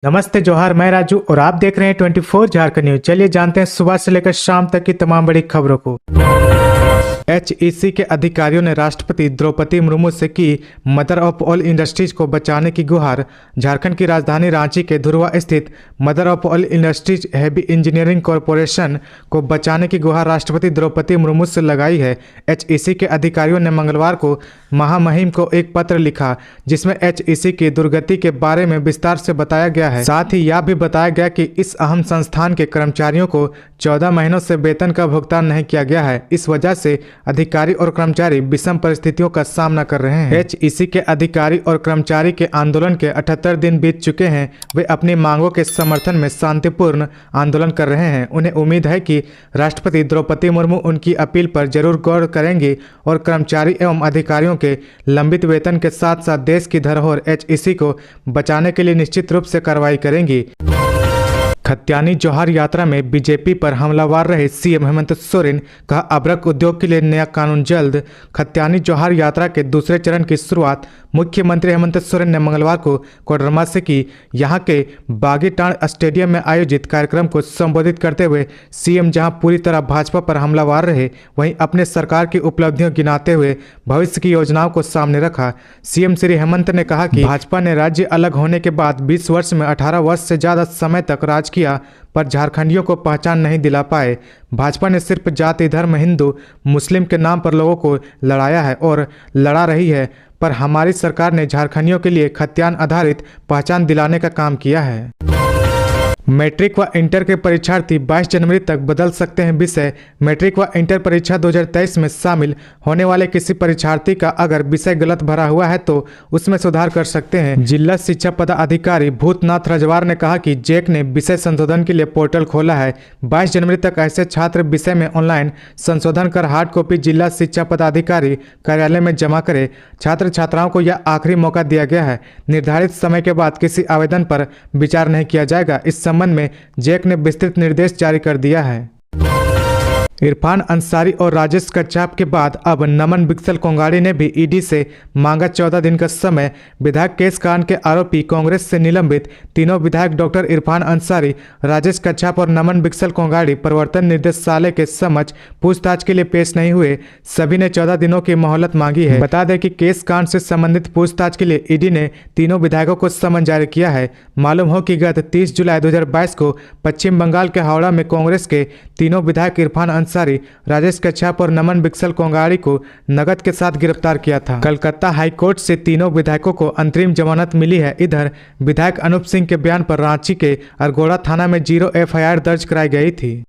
नमस्ते जोहार, मैं राजू और आप देख रहे हैं 24 झारखंड न्यूज। चलिए जानते हैं सुबह से लेकर शाम तक की तमाम बड़ी खबरों को। एचईसी के अधिकारियों ने राष्ट्रपति द्रौपदी मुर्मू से की मदर ऑफ ऑल इंडस्ट्रीज को बचाने की गुहार। झारखंड की राजधानी रांची के धुरवा स्थित mother of all industries heavy engineering corporation को बचाने की गुहार राष्ट्रपति द्रौपदी मुर्मू से लगाई है। एचईसी के अधिकारियों ने मंगलवार को महामहिम को एक पत्र लिखा जिसमें एचईसी की दुर्गति के बारे में विस्तार से बताया गया है। साथ ही यह भी बताया गया कि इस अहम संस्थान के कर्मचारियों को 14 महीनों से वेतन का भुगतान नहीं किया गया है। इस वजह से अधिकारी और कर्मचारी विषम परिस्थितियों का सामना कर रहे हैं। एचईसी के अधिकारी और कर्मचारी के आंदोलन के 78 दिन बीत चुके हैं। वे अपनी मांगों के समर्थन में शांतिपूर्ण आंदोलन कर रहे हैं। उन्हें उम्मीद है कि राष्ट्रपति द्रौपदी मुर्मू उनकी अपील पर जरूर गौर करेंगी और कर्मचारी एवं अधिकारियों के लंबित वेतन के साथ साथ देश की धरोहर एचईसी को बचाने के लिए निश्चित रूप से कार्रवाई करेंगी। खत्यानी जोहार यात्रा में बीजेपी पर हमलावर रहे सीएम हेमंत सोरेन, कहा अबरक उद्योग के लिए नया कानून जल्द। खत्यानी जोहार यात्रा के दूसरे चरण की शुरुआत मुख्यमंत्री हेमंत सोरेन ने मंगलवार को कोडरमा से की। यहां के बागीटाण स्टेडियम में आयोजित कार्यक्रम को संबोधित करते हुए सीएम जहां पूरी तरह भाजपा पर हमलावर रहे, वहीं अपने सरकार की उपलब्धियों गिनाते हुए भविष्य की योजनाओं को सामने रखा। सीएम श्री हेमंत ने कहा कि भाजपा ने राज्य अलग होने के बाद 20 वर्ष में 18 वर्ष से ज्यादा समय तक राज किया, पर झारखंडियों को पहचान नहीं दिला पाए। भाजपा ने सिर्फ जाति, धर्म, हिंदू मुस्लिम के नाम पर लोगों को लड़ाया है और लड़ा रही है, पर हमारी सरकार ने झारखंडियों के लिए खत्यान आधारित पहचान दिलाने का काम किया है। मैट्रिक व इंटर के परीक्षार्थी 22 जनवरी तक बदल सकते हैं विषय। मैट्रिक व इंटर परीक्षा 2023 में शामिल होने वाले किसी परीक्षार्थी का अगर विषय गलत भरा हुआ है तो उसमें सुधार कर सकते हैं। जिला शिक्षा पदाधिकारी भूतनाथ रजवार ने कहा कि जैक ने विषय संशोधन के लिए पोर्टल खोला है। 22 जनवरी तक ऐसे छात्र विषय में ऑनलाइन संशोधन कर हार्ड कॉपी जिला शिक्षा पदाधिकारी कार्यालय में जमा करे। छात्र छात्राओं को यह आखिरी मौका दिया गया है। निर्धारित समय के बाद किसी आवेदन पर विचार नहीं किया जाएगा। इस संबंध में जैक ने विस्तृत निर्देश जारी कर दिया है। इरफान अंसारी और राजेश कच्छप के बाद अब नमन बिक्सल कोंगाड़ी ने भी ईडी से मांगा 14 दिन का समय। विधायक केस कांड के आरोपी कांग्रेस से निलंबित तीनों विधायक डॉक्टर इरफान अंसारी, राजेश कच्छप और नमन बिक्सल कोंगाड़ी प्रवर्तन निदेशालय के समक्ष पूछताछ के लिए पेश नहीं हुए। सभी ने 14 दिनों की मोहलत मांगी है। बता दें कि केस कांड से संबंधित पूछताछ के लिए ईडी ने तीनों विधायकों को समन जारी किया है। मालूम हो कि गत 30 जुलाई 2022 को पश्चिम बंगाल के हावड़ा में कांग्रेस के तीनों विधायक इरफान अंसारी, राजेश कच्छप और नमन बिक्सल कोंगाड़ी को नकद के साथ गिरफ्तार किया था। कलकत्ता हाईकोर्ट से तीनों विधायकों को अंतरिम जमानत मिली है। इधर विधायक अनूप सिंह के बयान पर रांची के अरगोड़ा थाना में 0 एफआईआर दर्ज कराई गई थी।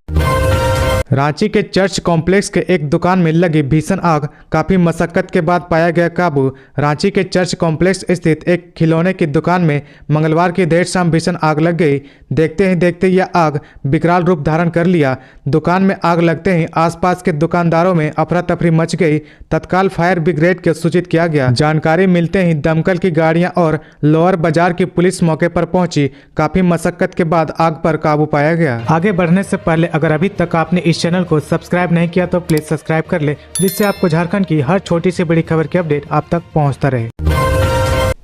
रांची के चर्च कॉम्प्लेक्स के एक दुकान में लगी भीषण आग काफी मशक्कत के बाद पाया गया काबू। रांची के चर्च कॉम्प्लेक्स स्थित एक खिलौने की दुकान में मंगलवार की देर शाम भीषण आग लग गई। देखते ही देखते यह आग विकराल रूप धारण कर लिया। दुकान में आग लगते ही आसपास के दुकानदारों में अफरा तफरी मच गई। तत्काल फायर ब्रिगेड को सूचित किया गया। जानकारी मिलते ही दमकल की गाड़ियां और लोअर बाजार की पुलिस मौके पर पहुंची। काफी मशक्कत के बाद आग पर काबू पाया गया। आगे बढ़ने से पहले अगर अभी तक आपने इस चैनल को सब्सक्राइब नहीं किया तो प्लीज सब्सक्राइब कर ले, जिससे आपको झारखंड की हर छोटी से बड़ी खबर की अपडेट आप तक पहुंचता रहे।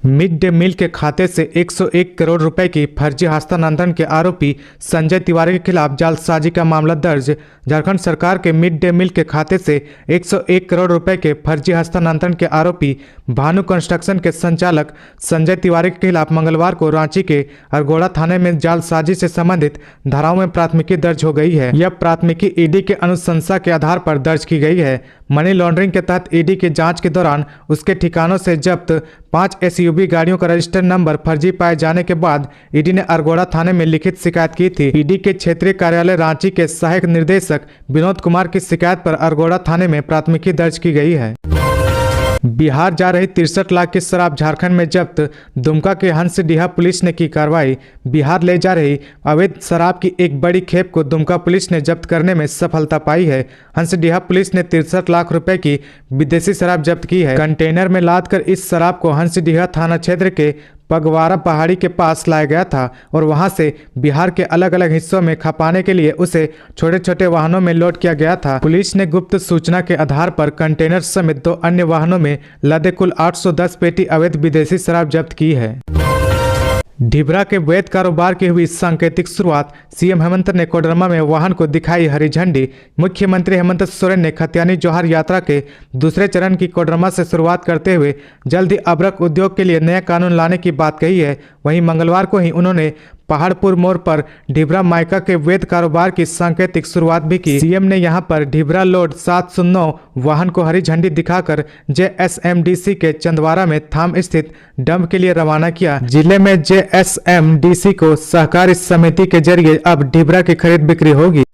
मिड डे मील के खाते से 101 करोड़ रुपए की फर्जी हस्तांतरण के आरोपी संजय तिवारी के खिलाफ जालसाजी का मामला दर्ज। झारखंड सरकार के मिड डे मील के खाते से 101 करोड़ रुपए के फर्जी हस्तांतरण के आरोपी भानु कंस्ट्रक्शन के संचालक संजय तिवारी के खिलाफ मंगलवार को रांची के अरगोड़ा थाने में जालसाजी से संबंधित धाराओं में प्राथमिकी दर्ज हो गई है। यह प्राथमिकी ईडी के अनुशंसा के आधार पर दर्ज की गई है। मनी लॉन्ड्रिंग के तहत ईडी की जांच के दौरान उसके ठिकानों से जब्त 5 एसयूवी गाड़ियों का रजिस्टर नंबर फर्जी पाए जाने के बाद ईडी ने अरगोड़ा थाने में लिखित शिकायत की थी। ईडी के क्षेत्रीय कार्यालय रांची के सहायक निर्देशक विनोद कुमार की शिकायत पर अरगोड़ा थाने में प्राथमिकी दर्ज की गई है। बिहार जा रही 63 लाख की शराब झारखंड में जब्त। दुमका के हंसडीहा पुलिस ने की कार्रवाई। बिहार ले जा रही अवैध शराब की एक बड़ी खेप को दुमका पुलिस ने जब्त करने में सफलता पाई है। हंसडीहा पुलिस ने 63 लाख रुपए की विदेशी शराब जब्त की है। कंटेनर में लादकर इस शराब को हंसडीहा थाना क्षेत्र के पगवारा पहाड़ी के पास लाया गया था और वहां से बिहार के अलग अलग हिस्सों में खपाने के लिए उसे छोटे छोटे वाहनों में लोड किया गया था। पुलिस ने गुप्त सूचना के आधार पर कंटेनर समेत 2 अन्य वाहनों में लदे कुल 810 पेटी अवैध विदेशी शराब जब्त की है। ढिबरा के वैध कारोबार की हुई सांकेतिक शुरुआत। सीएम हेमंत ने कोडरमा में वाहन को दिखाई हरी झंडी। मुख्यमंत्री हेमंत सोरेन ने खतियानी जोहार यात्रा के दूसरे चरण की कोडरमा से शुरुआत करते हुए जल्द ही अभ्रक उद्योग के लिए नया कानून लाने की बात कही है। वहीं मंगलवार को ही उन्होंने पहाड़पुर मोड़ पर ढिबरा माइका के वैध कारोबार की सांकेतिक शुरुआत भी की। सीएम ने यहां पर ढिबरा लोड 709 वाहन को हरी झंडी दिखाकर जेएसएमडीसी के चंदवारा में थाम स्थित डंप के लिए रवाना किया। जिले में जेएसएमडीसी को सहकारी समिति के जरिए अब ढिबरा की खरीद बिक्री होगी।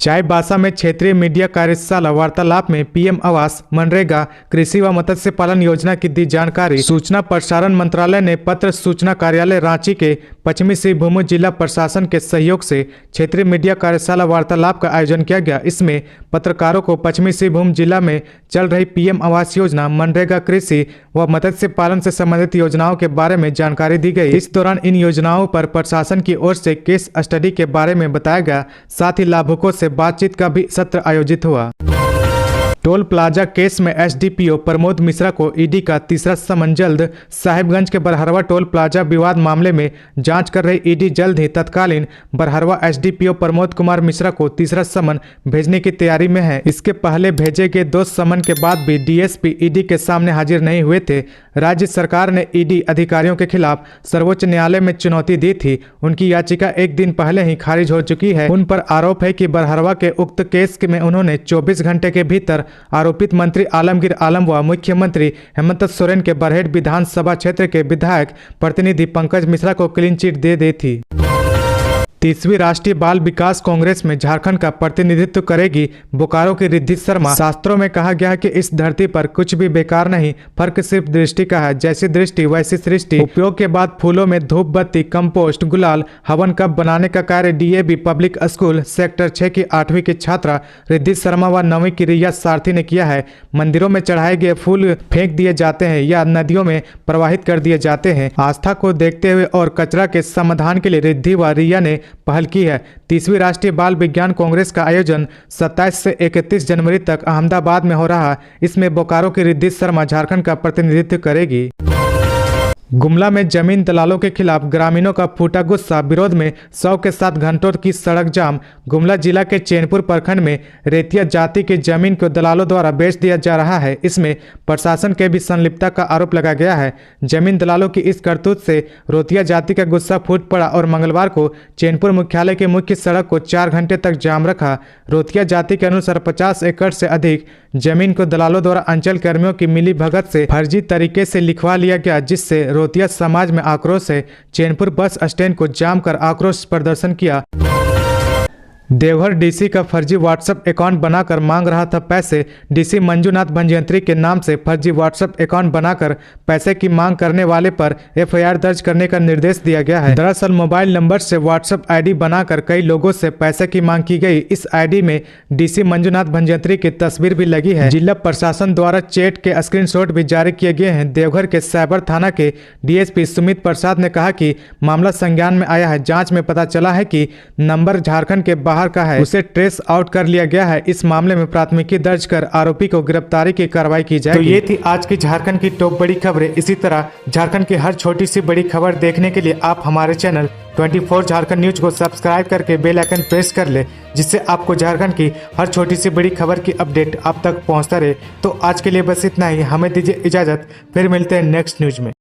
चाईबासा में क्षेत्रीय मीडिया कार्यशाला वार्तालाप में पीएम आवास, मनरेगा, कृषि व मत्स्य पालन योजना की दी जानकारी। सूचना प्रसारण मंत्रालय ने पत्र सूचना कार्यालय रांची के पश्चिमी सिंहभूम जिला प्रशासन के सहयोग से क्षेत्रीय मीडिया कार्यशाला वार्तालाप का आयोजन किया गया। इसमें पत्रकारों को पश्चिमी सिंहभूम जिला में चल रही पीएम आवास योजना, मनरेगा, कृषि व मत्स्य पालन से संबंधित योजनाओं के बारे में जानकारी दी गई। इस दौरान इन योजनाओं पर प्रशासन की ओर से केस स्टडी के बारे में बताया गया। साथ ही लाभुकों से बातचीत का भी सत्र आयोजित हुआ। टोल प्लाजा केस में एसडीपीओ प्रमोद मिश्रा को ईडी का तीसरा समन जल्द। साहिबगंज के बरहरवा टोल प्लाजा विवाद मामले में जांच कर रही ईडी जल्द ही तत्कालीन बरहरवा एसडीपीओ प्रमोद कुमार मिश्रा को तीसरा समन भेजने की तैयारी में है। इसके पहले भेजे गए 2 समन के बाद भी डीएसपी ईडी के सामने हाजिर नहीं हुए थे। राज्य सरकार ने ईडी अधिकारियों के खिलाफ सर्वोच्च न्यायालय में चुनौती दी थी। उनकी याचिका एक दिन पहले ही खारिज हो चुकी है। उन पर आरोप है कि बरहरवा के उक्त केस में उन्होंने 24 घंटे के भीतर आरोपित मंत्री आलमगीर आलम व मुख्यमंत्री हेमंत सोरेन के बरहेट विधानसभा क्षेत्र के विधायक प्रतिनिधि पंकज मिश्रा को क्लीन चिट दे दी थी। 30वीं राष्ट्रीय बाल विकास कांग्रेस में झारखंड का प्रतिनिधित्व करेगी बोकारो की रिद्धि शर्मा। शास्त्रों में कहा गया है कि इस धरती पर कुछ भी बेकार नहीं, फर्क सिर्फ दृष्टि का है। जैसी दृष्टि वैसी सृष्टि। उपयोग के बाद फूलों में धूप बत्ती, कंपोस्ट, गुलाल, हवन कप बनाने का कार्य डीएवी पब्लिक स्कूल सेक्टर 6 की 8वीं की छात्रा रिद्धि शर्मा व 9वीं की रिया सारथी ने किया है। मंदिरों में चढ़ाए गए फूल फेंक दिए जाते हैं या नदियों में प्रवाहित कर दिए जाते हैं। आस्था को देखते हुए और कचरा के समाधान के लिए रिद्धि व रिया ने पहल की है। 30वीं राष्ट्रीय बाल विज्ञान कांग्रेस का आयोजन 27 से 31 जनवरी तक अहमदाबाद में हो रहा है। इसमें बोकारो की रिद्धि शर्मा झारखंड का प्रतिनिधित्व करेगी। गुमला में जमीन दलालों के खिलाफ ग्रामीणों का फूटा गुस्सा। विरोध में 100 के साथ घंटों की सड़क जाम। गुमला जिला के चैनपुर प्रखंड में रेतिया जाति की जमीन को दलालों द्वारा बेच दिया जा रहा है। इसमें प्रशासन के भी संलिप्तता का आरोप लगा गया है। जमीन दलालों की इस करतूत से रोतिया जाति का गुस्सा फूट पड़ा और मंगलवार को चैनपुर मुख्यालय के मुख्य सड़क को 4 घंटे तक जाम रखा। रोतिया जाति के अनुसार 50 एकड़ से अधिक जमीन को दलालों द्वारा अंचल कर्मियों की मिली भगत से फर्जी तरीके से लिखवा लिया गया, जिससे रोतिया समाज में आक्रोश है। चैनपुर बस स्टैंड को जाम कर आक्रोश प्रदर्शन किया। देवघर डीसी का फर्जी व्हाट्सएप अकाउंट बनाकर मांग रहा था पैसे। डीसी मंजूनाथ भंजयंत्री के नाम से फर्जी व्हाट्सएप अकाउंट बनाकर पैसे की मांग करने वाले पर एफआईआर दर्ज करने का निर्देश दिया गया है। दरअसल मोबाइल नंबर से व्हाट्सएप आईडी बनाकर कई लोगों से पैसे की मांग की गई। इस आईडी में डीसी मंजूनाथ भंजयंत्री की तस्वीर भी लगी है। जिला प्रशासन द्वारा चैट के स्क्रीनशॉट भी जारी किए गए हैं। देवघर के साइबर थाना के डीएसपी सुमित प्रसाद ने कहा कि मामला संज्ञान में आया है। जाँच में पता चला है कि नंबर झारखंड के बाहर का है, उसे ट्रेस आउट कर लिया गया है। इस मामले में प्राथमिकी दर्ज कर आरोपी को गिरफ्तारी की कार्रवाई की जाएगी। तो ये थी आज की झारखंड की टॉप बड़ी खबरें। इसी तरह झारखंड की हर छोटी सी बड़ी खबर देखने के लिए आप हमारे चैनल 24 झारखंड न्यूज को सब्सक्राइब करके बेल आइकन प्रेस कर ले, जिससे आपको झारखंड की हर छोटी सी बड़ी खबर की अपडेट आप तक पहुंचता रहे। तो आज के लिए बस इतना ही। हमें दीजिए इजाजत, फिर मिलते हैं नेक्स्ट न्यूज में।